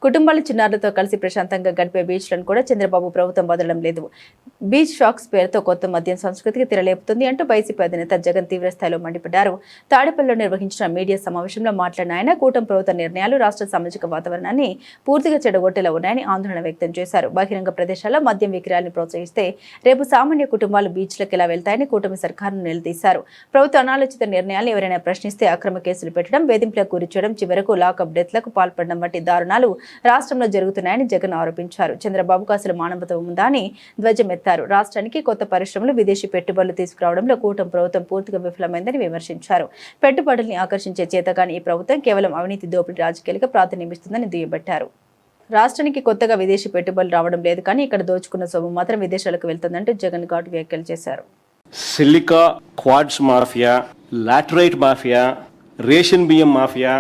కుటుంబాల చిన్నారులతో కలిసి ప్రశాంతంగా గడిపే బీచ్లను కూడా చంద్రబాబు ప్రభుత్వం వదలడం లేదు. బీచ్ షాక్స్ పేరుతో కొత్త మద్యం సంస్కృతికి తెరలేపుతుంది అంటూ వైసీపీ అధినేత జగన్ తీవ్రస్థాయిలో మండిపడ్డారు. తాడేపల్లిలో నిర్వహించిన మీడియా సమావేశంలో మాట్లాడిన ఆయన కూటమి ప్రభుత్వ నిర్ణయాలు రాష్ట్ర సామాజిక వాతావరణాన్ని పూర్తిగా చెడగొట్టేలా ఉన్నాయని ఆందోళన వ్యక్తం చేశారు. బహిరంగ ప్రదేశాల్లో మద్యం విక్రయాలను ప్రోత్సహిస్తే రేపు సామాన్య కుటుంబాలు బీచ్లకు ఎలా వెళ్తాయని కూటమి సర్కారును నిలదీశారు. ప్రభుత్వ అనాలోచిత నిర్ణయాలు ఎవరైనా ప్రశ్నిస్తే అక్రమ కేసులు పెట్టడం, వేధింపులకు గురి చేయడం, చివరకు లాకప్ డెత్లకు పాల్పడడం వంటి దారుణాలు రాష్ట్రంలో జరుగుతున్నాయని జగన్ ఆరోపించారు. చంద్రబాబుకు అసలు మానవత్వం ఉందా అని ధ్వజమెత్తారు. రాష్ట్రానికి కొత్త పరిశ్రమలు, విదేశీ పెట్టుబడులు తీసుకురావడంలో కూటమి ప్రభుత్వం పూర్తిగా విఫలమైందని విమర్శించారు. పెట్టుబడుల్ని ఆకర్షించే చేతగాని ఈ ప్రభుత్వం కేవలం అవినీతి దోపిడీ రాజకీయాలకు ప్రాధాన్యమిస్తుందని దుయ్యబట్టారు. రాష్ట్రానికి కొత్తగా విదేశీ పెట్టుబడులు రావడం లేదు, కానీ ఇక్కడ దోచుకున్న సొమ్ము మాత్రం విదేశాలకు వెళ్తుందంటూ జగన్ ఘాటు వ్యాఖ్యలు చేశారు. Silica quads mafia, laterite mafia, ration బియ్యం మాఫియా,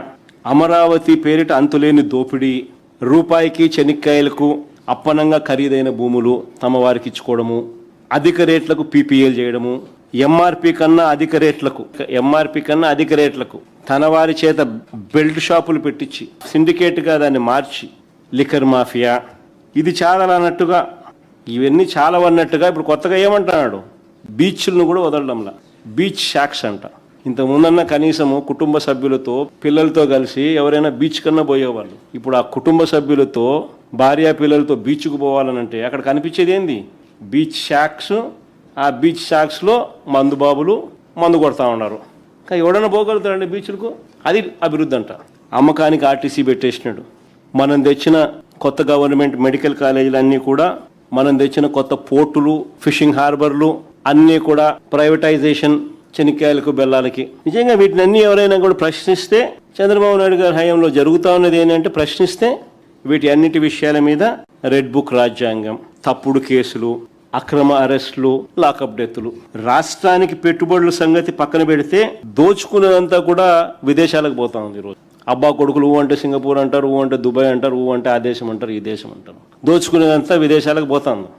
అమరావతి పేరిట అంతులేని దోపిడీ, రూపాయికి చెనిక్కాయలకు అప్పనంగా ఖరీదైన భూములు తమ వారికి ఇచ్చుకోవడము, అధిక రేట్లకు పీపీఎల్ చేయడము, ఎంఆర్పి కన్నా అధిక రేట్లకు తన వారి చేత బెల్ట్ షాపులు పెట్టించి సిండికేట్గా దాన్ని మార్చి లిక్కర్ మాఫియా, ఇది చాలా అన్నట్టుగా ఇవన్నీ చాలా అన్నట్టుగా ఇప్పుడు కొత్తగా ఏమంటున్నాడు, బీచ్లను కూడా వదలడంలా బీచ్ షాక్స్ అంట. ఇంతకుముందన్న కనీసము కుటుంబ సభ్యులతో పిల్లలతో కలిసి ఎవరైనా బీచ్ కన్నా పోయేవాళ్ళు. ఇప్పుడు ఆ కుటుంబ సభ్యులతో భార్య పిల్లలతో బీచ్కు పోవాలనంటే అక్కడ కనిపించేది ఏంది, బీచ్ షాక్స్. ఆ బీచ్ షాక్స్లో మందు బాబులు మందు కొడతా ఉన్నారు. ఎవడన్నా పోగలుగుతారండి బీచ్లకు? అది అభివృద్ధి అంట. అమ్మకానికి ఆర్టీసీ పెట్టేసినాడు. మనం తెచ్చిన కొత్త గవర్నమెంట్ మెడికల్ కాలేజీలు అన్నీ కూడా, మనం తెచ్చిన కొత్త పోర్టులు, ఫిషింగ్ హార్బర్లు అన్నీ కూడా ప్రైవేటైజేషన్, చెనిక్కాయలకు బెల్లాలకి. నిజంగా వీటిని అన్ని ఎవరైనా కూడా ప్రశ్నిస్తే, చంద్రబాబు నాయుడు గారి హయాంలో జరుగుతూ ఉన్నది ఏంటంటే ప్రశ్నిస్తే వీటి అన్నిటి విషయాల మీద రెడ్ బుక్ రాజ్యాంగం, తప్పుడు కేసులు, అక్రమ అరెస్టులు, లాకప్ డెత్తులు. రాష్ట్రానికి పెట్టుబడుల సంగతి పక్కన పెడితే దోచుకునేదంతా కూడా విదేశాలకు పోతా ఉంది ఈరోజు. అబ్బా కొడుకులు అంటే సింగపూర్ అంటారు, అంటే దుబాయ్ అంటారు, అంటే ఆ దేశం అంటారు, ఈ దేశం అంటారు. దోచుకునేదంతా విదేశాలకు పోతా ఉంది.